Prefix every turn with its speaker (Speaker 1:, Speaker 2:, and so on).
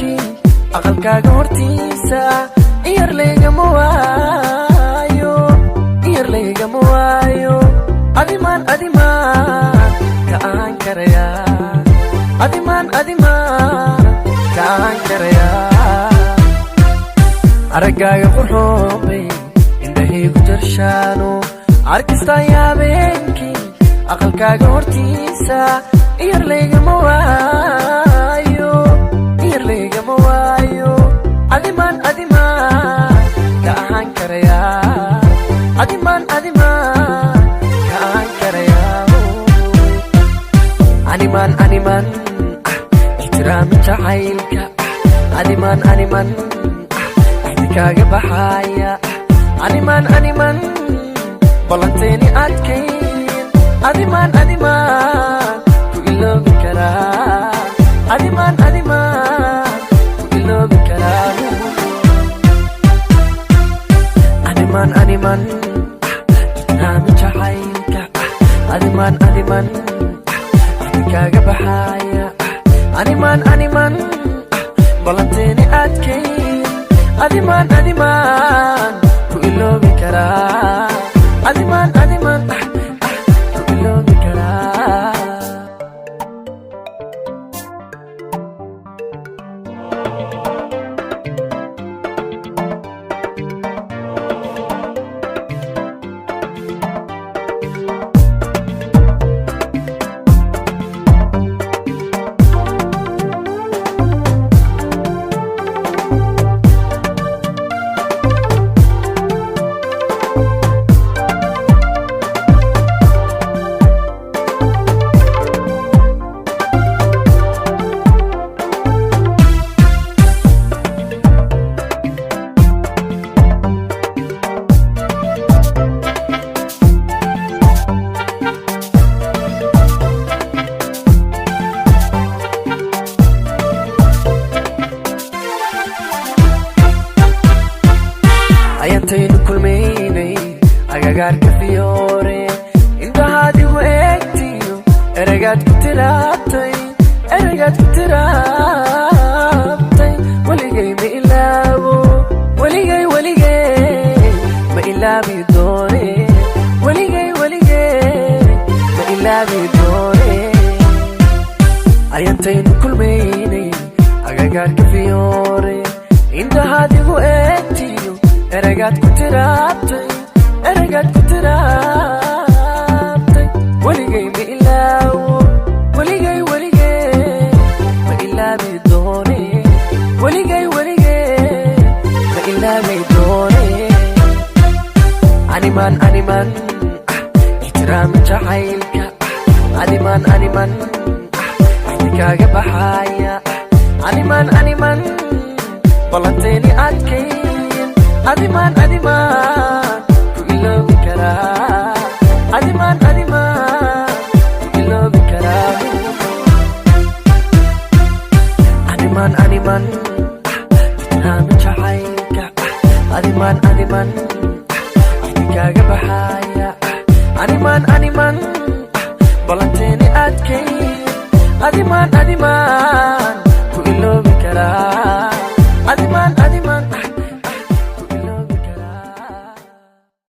Speaker 1: habeenkii aqalkaaga hortiisa iyar laygama waayo adimaan kaan karaya adimaan kaan karaya araggaaga qurxoon bay indhahaygu jarshaano arkistaan habeenkii aqalkaaga hortiisa iyar laygama waayo adimaan kaan karaya adimaan kaan karaya animan ixtiraami jacaylka animan axdikaaga baxaya animan ballanteeni adkayn adimaan ku iloobi karaa adimaan ku iloobi karaa animan ixtiraami jacaylka animan axdikaaga baxaya animan ballanteeni adkayn adimaan ku iloobi karaa adimaan ku iloobi karaa ayantaynu kulmaynay agagaarka fiyoore indhahaadigu eegtiyo eragaad ku tiraabtay weligay ma ilaabo weligay ma ilaabi doone weligay ma ilaabi doone ayantaynu kulmaynay agagaarka fiyoore indhahaadigu eegtiyo eragaad ku tiraabtay weligay ma ilaawo weligay ma ilaabi doone weligay ma ilaabi doone animan ixtiraami jacaylka animan axdikaaga baxaya animan ballanteeni adkayn adimaan ku iloobi karaa adimaan ku iloobi karaa animan ixtiraami jacaylka adimaan axdikaaga baxaya animan ballanteeni adkayn adimaan